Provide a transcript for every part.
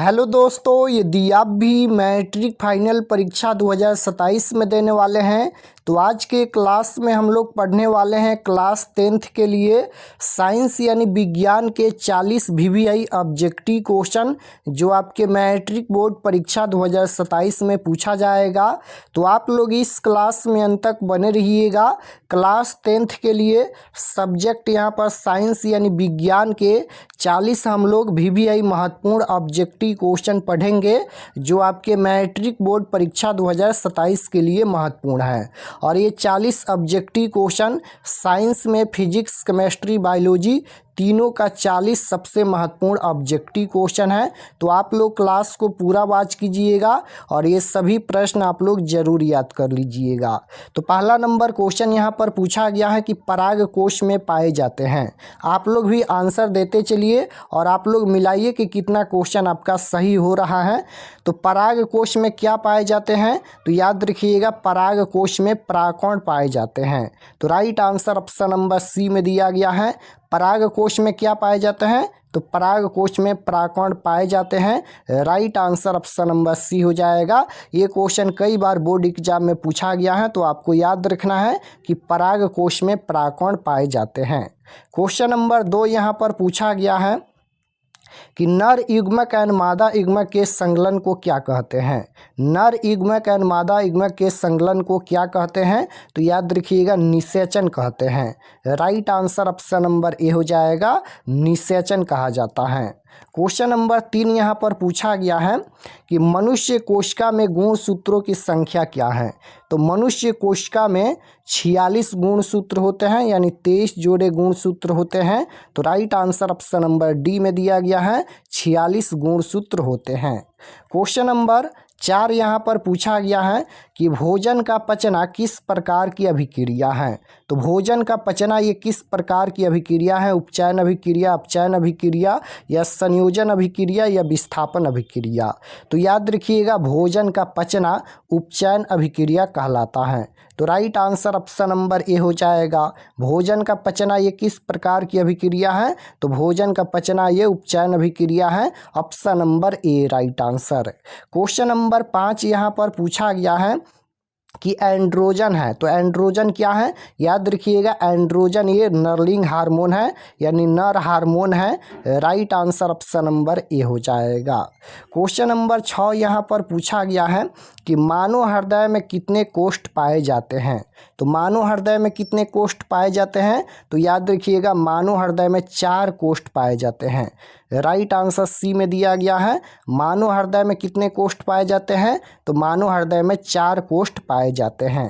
Hello दोस्तों, यदि आप भी मैट्रिक फाइनल परीक्षा 2027 में देने वाले हैं तो आज के क्लास में हम लोग पढ़ने वाले हैं क्लास 10th के लिए साइंस यानी विज्ञान के 40 VVI ऑब्जेक्टिव क्वेश्चन जो आपके मैट्रिक बोर्ड परीक्षा 2027 में पूछा जाएगा। तो आप लोग इस क्लास में अंत तक बने रहिएगा। क्लास 10th के लिए सब्जेक्ट यहाँ पर साइंस यानी विज्ञान के 40 हम लोग VVI महत्वपूर्ण ऑब्जेक्टिव क्वेश्चन पढ़ेंगे जो आपके मैट्रिक बोर्ड परीक्षा 2027 के लिए महत्वपूर्ण है। और ये 40 ऑब्जेक्टिव क्वेश्चन साइंस में फिजिक्स, केमिस्ट्री, बायोलॉजी तीनों का 40 सबसे महत्वपूर्ण ऑब्जेक्टिव क्वेश्चन है। तो आप लोग क्लास को पूरा वॉच कीजिएगा और ये सभी प्रश्न आप लोग जरूर याद कर लीजिएगा। तो पहला नंबर क्वेश्चन यहाँ पर पूछा गया है कि पराग कोश में पाए जाते हैं। आप लोग भी आंसर देते चलिए और आप लोग मिलाइए कि कितना क्वेश्चन आपका सही हो रहा है। तो पराग कोश में क्या पाए जाते हैं, तो याद रखिएगा पराग कोश में परागकण पाए जाते हैं। तो right answer option number C में दिया गया है। पराग कोश में क्या पाए जाते हैं, तो पराग कोश में परागकण पाए जाते हैं। Right answer option number C हो जाएगा। ये क्वेश्चन कई बार बोर्ड एग्जाम में पूछा गया है तो आपको याद रखना है कि पराग कोश में परागकण पाए जाते हैं। क्वेश्चन नंबर 2 यहाँ पर पूछा गया है कि नर युग्मक एवं मादा युग्मक के संकलन को क्या कहते हैं। नर युग्मक एवं मादा युग्मक के संकलन को क्या कहते हैं, तो याद रखिएगा निषेचन कहते हैं। Right answer option number A हो जाएगा, निषेचन कहा जाता है। क्वेश्चन नंबर 3 यहाँ पर पूछा गया है कि मनुष्य कोशिका में गुणसूत्रों की संख्या क्या है। तो मनुष्य कोशिका में 46 गुणसूत्र होते हैं यानी 23 जोड़े गुणसूत्र होते हैं। तो right answer option number D में दिया गया है, 46 गुणसूत्र होते हैं। क्वेश्चन नंबर 4 यहाँ पर पूछा गया है कि भोजन का पचना किस प्रकार की अभिक्रिया है। तो भोजन का पचना ये किस प्रकार की अभिक्रिया है, उपचयन अभिक्रिया, अपचयन अभिक्रिया या संयोजन अभिक्रिया या विस्थापन अभिक्रिया। तो याद रखिएगा भोजन का पचना उपचयन अभिक्रिया कहलाता है। तो right answer option number A हो जाएगा। भोजन का पचना ये किस प्रकार की अभिक्रिया है, तो भोजन का पचना ये उपचयन अभिक्रिया है। Option number A right answer. Question number 5 यहाँ पर पूछा गया है कि एंड्रोजन है। तो एंड्रोजन क्या है, याद रखिएगा एंड्रोजन ये नर्लिंग हार्मोन है यानी नर हार्मोन है। Right answer option number A हो जाएगा। क्वेश्चन नंबर 6 यहाँ पर पूछा गया है कि मानव हृदय में कितने कोष्ठ पाए जाते हैं। तो मानव हृदय में कितने कोष्ठ पाए जाते हैं, तो याद रखिएगा मानव हृदय में 4 कोष्ठ पाए जाते हैं। राइट आंसर सी में दिया गया है। मानव हृदय में कितने कोष्ठ पाए जाते हैं, तो मानव हृदय में 4 कोष्ठ पाए जाते हैं।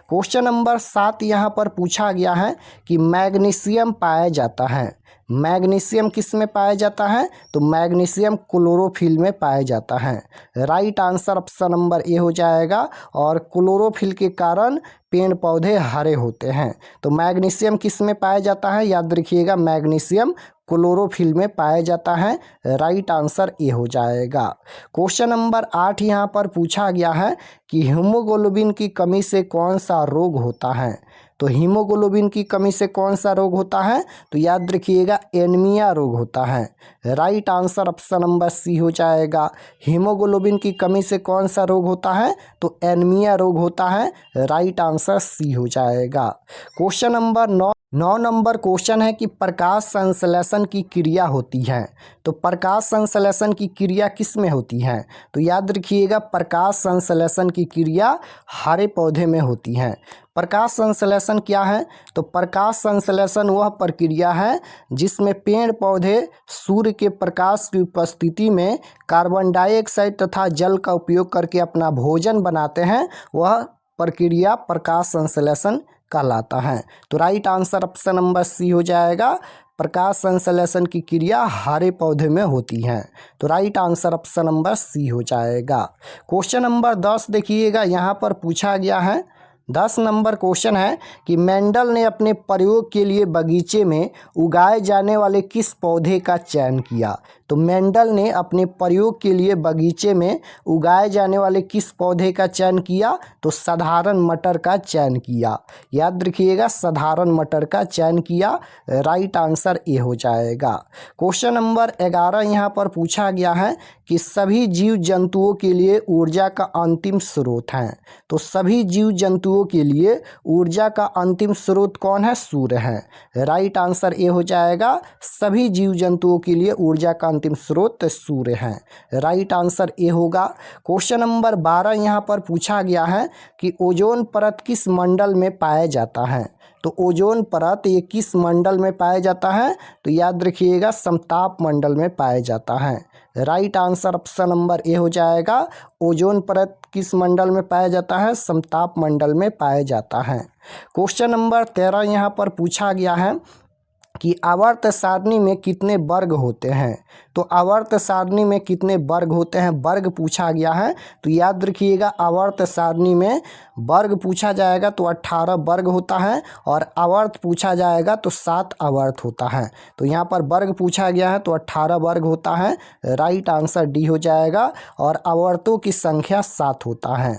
क्वेश्चन नंबर 7 यहाँ पर पूछा गया है कि मैग्नीशियम पाया जाता है। मैग्नीशियम किस में पाया जाता है, तो मैग्नीशियम क्लोरोफिल में पाया जाता है। Right answer option number A हो जाएगा। और क्लोरोफिल के कारण पेड़ पौधे हरे होते हैं। तो मैग्नीशियम किस में पाया जाता है, याद रखिएगा मैग्नीशियम क्लोरोफिल में पाया जाता है। राइट आंसर ए हो जाएगा। क्वेश्चन नंबर 8 यहाँ पर पूछा गया है कि हीमोग्लोबिन की कमी से कौन सा रोग होता है। तो हीमोग्लोबिन की कमी से कौन सा रोग होता है, तो याद रखिएगा एनीमिया रोग होता है। Right answer option number C हो जाएगा। हीमोग्लोबिन की कमी से कौन सा रोग होता है, तो एनीमिया रोग होता है। राइट आंसर सी हो जाएगा। क्वेश्चन नंबर 9 नंबर क्वेश्चन है कि प्रकाश संश्लेषण की क्रिया होती है। तो प्रकाश संश्लेषण की क्रिया किस में होती है, तो याद रखिएगा प्रकाश संश्लेषण की क्रिया हरे पौधे में होती है। प्रकाश संश्लेषण क्या है, तो प्रकाश संश्लेषण वह प्रक्रिया है जिसमें पेड़ पौधे सूर्य के प्रकाश की उपस्थिति में कार्बन डाइऑक्साइड तथा जल का उपयोग करके अपना भोजन बनाते हैं। वह प्रक्रिया प्रकाश संश्लेषण कहलाता है। तो right answer option number C हो जाएगा। प्रकाश संश्लेषण की क्रिया हरे पौधे में होती है। तो right answer option number C हो जाएगा। क्वेश्चन नंबर 10 देखिएगा, यहाँ पर पूछा गया है 10 नंबर क्वेश्चन है कि मेंडल ने अपने प्रयोग के लिए बगीचे में उगाए जाने वाले किस पौधे का चयन किया। तो मेंडल ने अपने प्रयोग के लिए बगीचे में उगाए जाने वाले किस पौधे का चयन किया? तो साधारण मटर का चयन किया। याद रखिएगा, साधारण मटर का चयन किया। राइट आंसर ए हो जाएगा। क्वेश्चन नंबर 11 यहाँ पर पूछा गया है कि सभी जीव जंतुओं के लिए ऊर्जा का अंतिम स्रोत है। तो सभी जीव जंतुओं के लिए ऊर्जा का अंतिम स्रोत कौन है? सूर्य है। राइट आंसर ए हो जाएगा। सभी जीव जंतुओं के लिए ऊर्जा का अंतिम स्रोत सूर्य है। राइट आंसर ए होगा। क्वेश्चन नंबर 12 यहाँ पर पूछा गया है कि ओजोन परत किस मंडल में पाया जाता है? तो ओजोन परत ये किस मंडल में पाया जाता है? तो याद रखिएगा, समताप मंडल में पाया जाता है। Right answer option number A हो जाएगा। ओजोन परत किस मंडल में पाया जाता है? समताप मंडल में पाया जाता है। क्वेश्चन नंबर 13 यहाँ पर पूछा गया है कि आवर्त सारणी में कितने वर्ग होते हैं? तो आवर्त सारणी में कितने वर्ग होते हैं, वर्ग पूछा गया है। तो याद रखिएगा, आवर्त सारणी में वर्ग पूछा जाएगा तो 18 वर्ग होता है, और आवर्त पूछा जाएगा तो 7 आवर्त होता है। तो यहाँ पर वर्ग पूछा गया है तो 18 वर्ग होता है। राइट आंसर डी हो जाएगा। और आवर्तों की संख्या 7 होता है।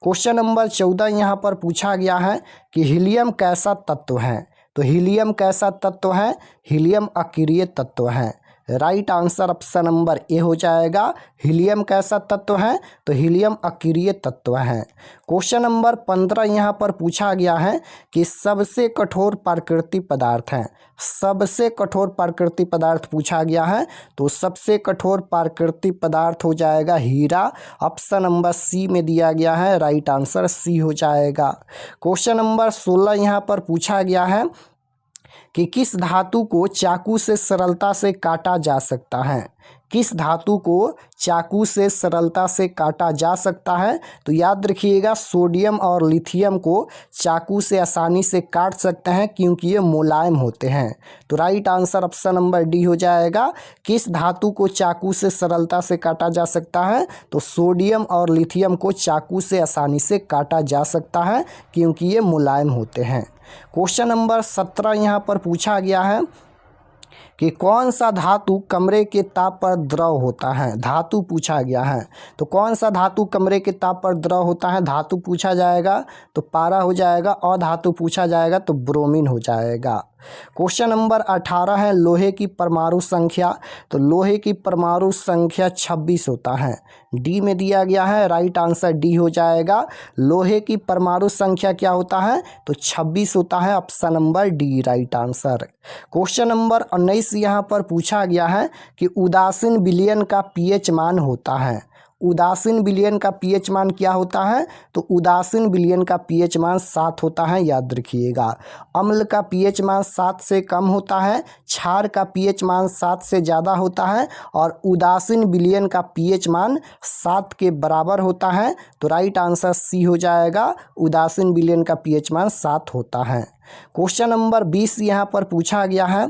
क्वेश्चन नंबर 14 यहाँ पर पूछा गया है कि हीलियम कैसा तत्व है? तो हीलियम कैसा तत्व है? हीलियम अक्रिय तत्व है। Right answer option number A हो जाएगा। हीलियम कैसा तत्व है? तो हीलियम अक्रिय तत्व है। क्वेश्चन नंबर 15 यहाँ पर पूछा गया है कि सबसे कठोर प्राकृतिक पदार्थ है। सबसे कठोर प्राकृतिक पदार्थ पूछा गया है। तो सबसे कठोर प्राकृतिक पदार्थ हो जाएगा हीरा। ऑप्शन नंबर सी में दिया गया है। राइट आंसर सी हो जाएगा। क्वेश्चन नंबर 16 यहाँ पर पूछा गया है कि किस धातु को चाकू से सरलता से काटा जा सकता है? किस धातु को चाकू से सरलता से काटा जा सकता है? तो याद रखिएगा, सोडियम और लिथियम को चाकू से आसानी से काट सकते हैं क्योंकि ये मुलायम होते हैं। तो right answer option number D हो जाएगा। किस धातु को चाकू से सरलता से काटा जा सकता है? तो सोडियम और लिथियम को चाकू से आसानी से काटा जा सकता है क्योंकि ये मुलायम होते हैं। क्वेश्चन नंबर 17 यहाँ पर पूछा गया है कि कौन सा धातु कमरे के ताप पर द्रव होता है? धातु पूछा गया है। तो कौन सा धातु कमरे के ताप पर द्रव होता है? धातु पूछा जाएगा तो पारा हो जाएगा, और धातु पूछा जाएगा तो ब्रोमीन हो जाएगा। क्वेश्चन नंबर 18 है लोहे की परमाणु संख्या। तो लोहे की परमाणु संख्या 26 होता है। डी में दिया गया है। राइट आंसर डी हो जाएगा। लोहे की परमाणु संख्या क्या होता है? तो 26 होता है। Option number D right answer. Question number 19 यहाँ पर पूछा गया है कि उदासीन विलयन का पीएच मान होता है। उदासीन विलयन का पीएच मान क्या होता है? तो उदासीन विलयन का पीएच मान 7 होता है। याद रखिएगा, अम्ल का पीएच मान 7 से कम होता है, क्षार का पीएच मान 7 से ज़्यादा होता है, और उदासीन विलयन का पीएच मान 7 के बराबर होता है। तो राइट आंसर सी हो जाएगा। उदासीन विलयन का पीएच मान 7 होता है। क्वेश्चन नंबर 20 यहाँ पर पूछा गया है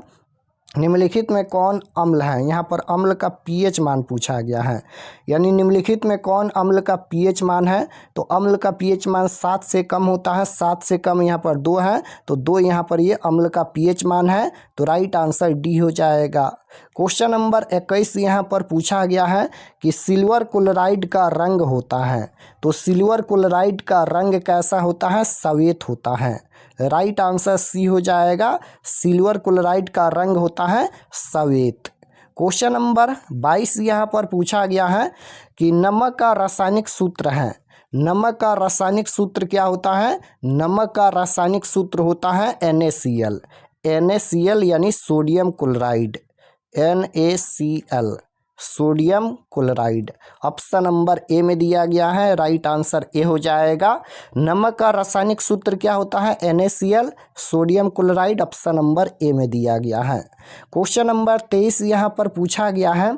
निम्नलिखित में कौन अम्ल है? यहाँ पर अम्ल का पीएच मान पूछा गया है, यानी निम्नलिखित में कौन अम्ल का पीएच मान है? तो अम्ल का पीएच मान 7 से कम होता है। 7 से कम यहाँ पर 2 है, तो 2 यहाँ पर ये अम्ल का पीएच मान है। तो राइट आंसर डी हो जाएगा। क्वेश्चन नंबर 21 यहाँ पर पूछा गया है कि सिल्वर क्लोराइड का रंग होता है। तो सिल्वर क्लोराइड का रंग कैसा होता है? सफेद होता है। राइट आंसर सी हो जाएगा। सिल्वर क्लोराइड का रंग होता है सफेद। क्वेश्चन नंबर 22 यहाँ पर पूछा गया है कि नमक का रासायनिक सूत्र है। नमक का रासायनिक सूत्र क्या होता है? नमक का रासायनिक सूत्र होता है NaCl। NaCl यानी sodium chloride. NaCl sodium chloride. Option number A में दिया गया है। राइट आंसर ए हो जाएगा। नमक का रासायनिक सूत्र क्या होता है? NaCl sodium chloride. Option number A में दिया गया है। क्वेश्चन नंबर 23 यहाँ पर पूछा गया है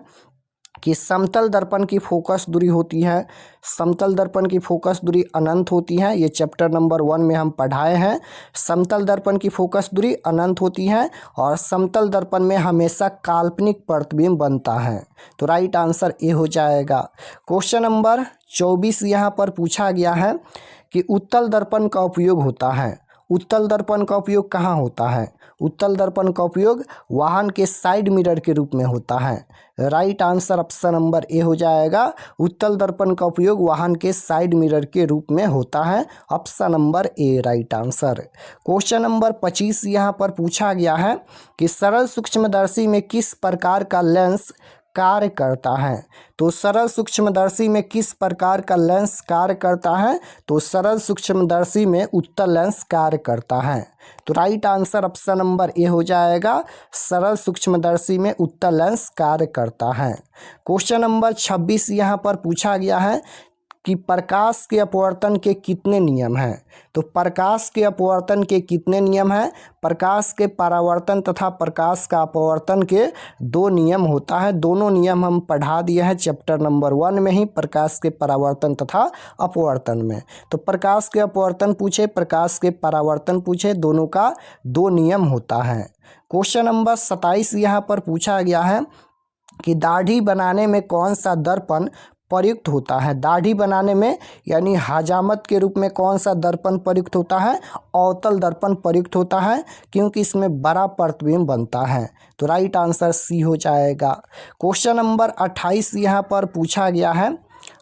कि समतल दर्पण की फोकस दूरी होती है। समतल दर्पण की फोकस दूरी अनंत होती है। ये चैप्टर नंबर 1 में हम पढ़ाए हैं। समतल दर्पण की फोकस दूरी अनंत होती है, और समतल दर्पण में हमेशा काल्पनिक प्रतिबिंब बनता है। तो राइट आंसर ए हो जाएगा। क्वेश्चन नंबर 24 यहाँ पर पूछा गया है कि उत्तल दर्पण का उपयोग होता है। उत्तल दर्पण का उपयोग कहाँ होता है? उत्तल दर्पण का उपयोग वाहन के साइड मिरर के रूप में होता है। Right answer option number A हो जाएगा। उत्तल दर्पण का उपयोग वाहन के साइड मिरर के रूप में होता है। Option number A right answer. Question number 25 यहाँ पर पूछा गया है कि सरल सूक्ष्मदर्शी में किस प्रकार का लेंस कार्य करता है? तो सरल सूक्ष्मदर्शी में किस प्रकार का लेंस कार्य करता है? तो सरल सूक्ष्मदर्शी में उत्तल लेंस कार्य करता है। तो right answer option number A हो जाएगा। सरल सूक्ष्मदर्शी में उत्तल लेंस कार्य करता है। क्वेश्चन नंबर 26 यहाँ पर पूछा गया है कि प्रकाश के अपवर्तन के कितने नियम हैं? तो प्रकाश के अपवर्तन के कितने नियम हैं? प्रकाश के परावर्तन तथा प्रकाश का अपवर्तन के 2 नियम होता है। दोनों नियम हम पढ़ा दिए हैं चैप्टर नंबर 1 में ही, प्रकाश के परावर्तन तथा अपवर्तन में। तो प्रकाश के अपवर्तन पूछे, प्रकाश के परावर्तन पूछे, दोनों का 2 नियम होता है। क्वेश्चन नंबर 27 यहाँ पर पूछा गया है कि दाढ़ी बनाने में कौन सा दर्पण प्रयुक्त होता है? दाढ़ी बनाने में यानी हजामत के रूप में कौन सा दर्पण प्रयुक्त होता है? अवतल दर्पण प्रयुक्त होता है, क्योंकि इसमें बड़ा प्रतिबिंब बनता है। तो राइट आंसर सी हो जाएगा। क्वेश्चन नंबर 28 यहाँ पर पूछा गया है।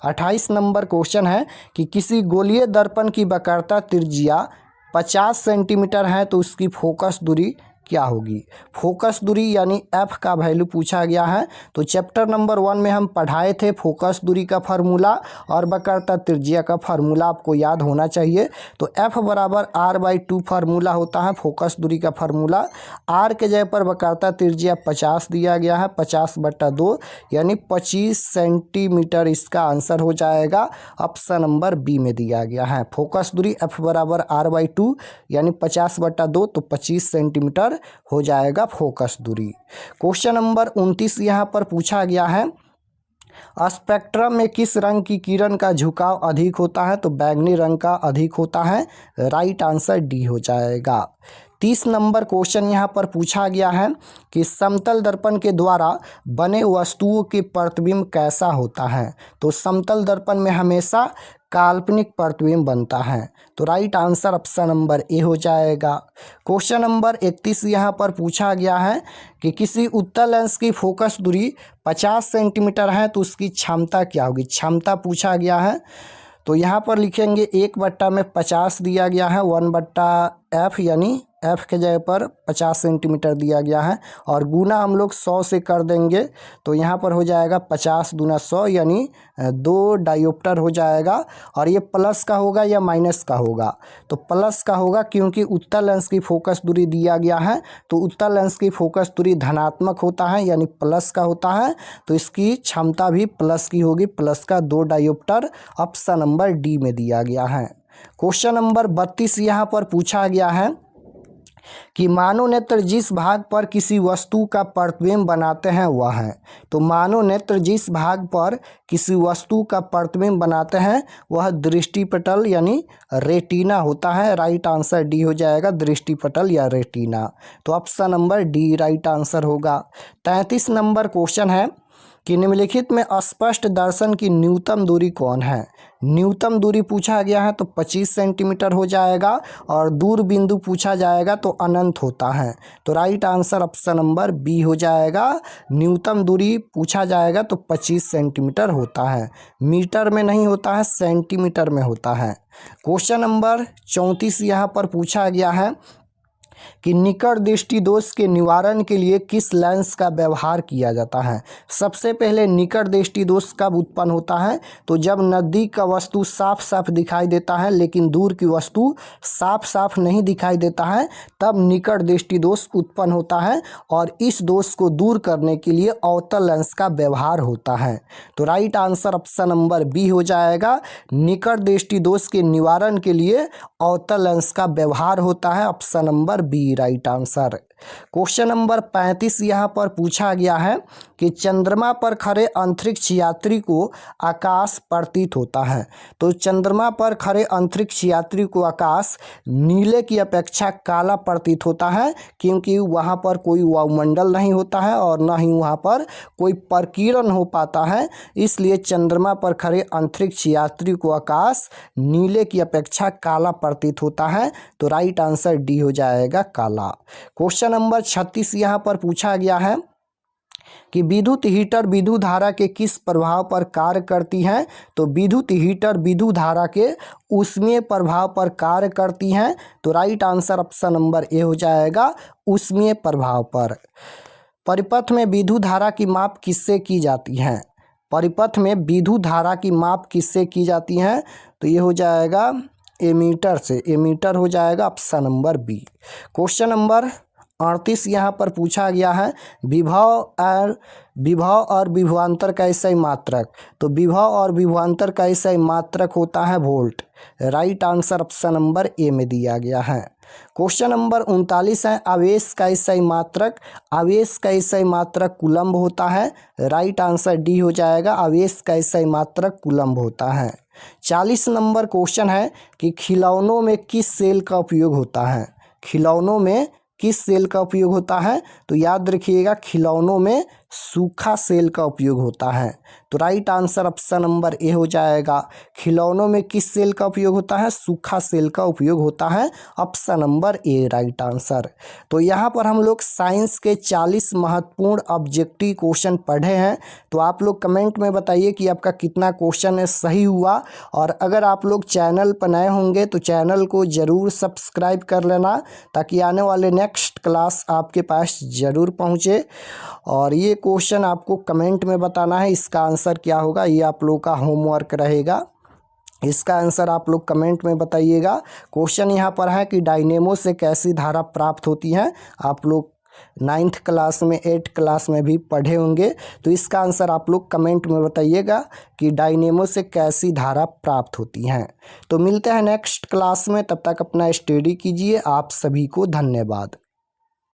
28 नंबर क्वेश्चन है कि किसी गोलीय दर्पण की वक्रता त्रिज्या 50 सेंटीमीटर है तो उसकी फोकस दूरी क्या होगी? फोकस दूरी यानी एफ का वैल्यू पूछा गया है। तो चैप्टर नंबर 1 में हम पढ़ाए थे फोकस दूरी का फार्मूला और वक्रता त्रिज्या का फार्मूला, आपको याद होना चाहिए। तो एफ बराबर r/2 फार्मूला होता है फोकस दूरी का फार्मूला। आर के जगह पर वक्रता त्रिज्या 50 दिया गया है, 50/2 यानी 25 सेंटीमीटर इसका आंसर हो जाएगा। ऑप्शन नंबर बी में दिया गया है। फोकस दूरी एफ बराबर r/2 यानी 50/2 तो 25 सेंटीमीटर हो जाएगा फोकस दूरी। क्वेश्चन नंबर 29 यहाँ पर पूछा गया है स्पेक्ट्रम में किस रंग की किरण का झुकाव अधिक होता है? तो बैंगनी रंग का अधिक होता है। राइट आंसर डी हो जाएगा। 30 नंबर क्वेश्चन यहाँ पर पूछा गया है कि समतल दर्पण के द्वारा बने वस्तुओं के प्रतिबिंब कैसा होता है? तो समतल दर्पण में हमेशा काल्पनिक प्रतिबिंब बनता है। तो right answer option number A हो जाएगा। क्वेश्चन नंबर 31 यहाँ पर पूछा गया है कि किसी उत्तल लेंस की फोकस दूरी 50 सेंटीमीटर है तो उसकी क्षमता क्या होगी? क्षमता पूछा गया है। तो यहाँ पर लिखेंगे 1/50 दिया गया है, 1/f यानी एफ के जगह पर 50 सेंटीमीटर दिया गया है और गुना हम लोग 100 से कर देंगे। तो यहाँ पर हो जाएगा 50 दूना 100 यानी 2 डायोप्टर हो जाएगा। और ये प्लस का होगा या माइनस का होगा? तो प्लस का होगा, क्योंकि उत्तल लेंस की फोकस दूरी दिया गया है। तो उत्तल लेंस की फोकस दूरी धनात्मक होता है यानी प्लस का होता है, तो इसकी क्षमता भी प्लस की होगी, प्लस का 2 डायोप्टर। ऑप्शन नंबर डी में दिया गया है। क्वेश्चन नंबर 32 यहाँ पर पूछा गया है कि मानव नेत्र जिस भाग पर किसी वस्तु का प्रतिबिंब बनाते हैं वह है। तो मानव नेत्र जिस भाग पर किसी वस्तु का प्रतिबिंब बनाते हैं वह दृष्टिपटल यानी रेटिना होता है। राइट आंसर डी हो जाएगा, दृष्टिपटल या रेटिना। तो option number D right answer होगा। 33 नंबर क्वेश्चन है कि निम्नलिखित में स्पष्ट दर्शन की न्यूनतम दूरी कौन है? न्यूनतम दूरी पूछा गया है तो 25 सेंटीमीटर हो जाएगा और दूर बिंदु पूछा जाएगा तो अनंत होता है। तो right answer option number B हो जाएगा। न्यूनतम दूरी पूछा जाएगा तो 25 सेंटीमीटर होता है, मीटर में नहीं होता है, सेंटीमीटर में होता है। क्वेश्चन नंबर 34 यहाँ पर पूछा गया है कि निकट दृष्टि दोष के निवारण के लिए किस लेंस का व्यवहार किया जाता है? सबसे पहले निकट दृष्टि दोष कब उत्पन्न होता है? तो जब नज़दीक का वस्तु साफ साफ दिखाई देता है लेकिन दूर की वस्तु साफ साफ नहीं दिखाई देता है, तब निकट दृष्टि दोष उत्पन्न होता है और इस दोष को दूर करने के लिए अवतल लेंस का व्यवहार होता है। तो right answer option number B हो जाएगा। निकट दृष्टि दोष के निवारण के लिए अवतल लेंस का व्यवहार होता है। Option number B right answer. Question number 35 यहाँ पर पूछा गया है कि चंद्रमा पर खड़े अंतरिक्ष यात्री को आकाश प्रतीत होता है। तो चंद्रमा पर खड़े अंतरिक्ष यात्री को आकाश नीले की अपेक्षा काला प्रतीत होता है, क्योंकि वहाँ पर कोई वायुमंडल नहीं होता है और न ही वहाँ पर कोई प्रकीर्णन हो पाता है। इसलिए चंद्रमा पर खड़े अंतरिक्ष यात्री को आकाश नीले की अपेक्षा काला प्रतीत होता है। तो राइट आंसर डी हो जाएगा काला। क्वेश्चन नंबर 36 यहाँ पर पूछा गया है कि विद्युत हीटर विद्युत धारा के किस प्रभाव पर कार्य करती हैं। तो विद्युत हीटर विद्युत धारा के ऊष्मीय प्रभाव पर कार्य करती हैं। तो right answer option number A हो जाएगा ऊष्मीय प्रभाव पर। परिपथ में विद्युत धारा की माप किससे की जाती है। परिपथ में विद्युत धारा की माप किससे की जाती है। तो ये हो जाएगा एमीटर से। एमीटर हो जाएगा option number B. Question number 38 यहाँ पर पूछा गया है विभव और विभवांतर का सही मात्रक। तो विभव और विभवांतर का सही मात्रक होता है volt. Right answer option number A में दिया गया है। क्वेश्चन नंबर 39 है आवेश का सही मात्रक। आवेश का सही मात्रक कूलम्ब होता है। राइट आंसर डी हो जाएगा आवेश का सही मात्रक कूलम्ब होता है। 40 नंबर क्वेश्चन है कि खिलौनों में किस सेल का उपयोग होता है। खिलौनों में किस सेल का उपयोग होता है। तो याद रखिएगा खिलौनों में सूखा सेल का उपयोग होता है। तो right answer option number A हो जाएगा खिलौनों में किस सेल का उपयोग होता है। सूखा सेल का उपयोग होता है। Option number A right answer. तो यहाँ पर हम लोग साइंस के 40 महत्वपूर्ण ऑब्जेक्टिव क्वेश्चन पढ़े हैं। तो आप लोग कमेंट में बताइए कि आपका कितना क्वेश्चन सही हुआ। और अगर आप लोग चैनल पर नए होंगे तो चैनल को ज़रूर सब्सक्राइब कर लेना, ताकि आने वाले नेक्स्ट क्लास आपके पास ज़रूर पहुँचे। और ये क्वेश्चन आपको कमेंट में बताना है इसका आंसर क्या होगा। ये आप लोग का होमवर्क रहेगा। इसका आंसर आप लोग कमेंट में बताइएगा। क्वेश्चन यहाँ पर है कि डायनेमो से कैसी धारा प्राप्त होती है। आप लोग 9th क्लास में 8th क्लास में भी पढ़े होंगे। तो इसका आंसर आप लोग कमेंट में बताइएगा कि डायनेमो से कैसी धारा प्राप्त होती हैं। तो मिलते हैं नेक्स्ट क्लास में, तब तक अपना स्टडी कीजिए। आप सभी को धन्यवाद।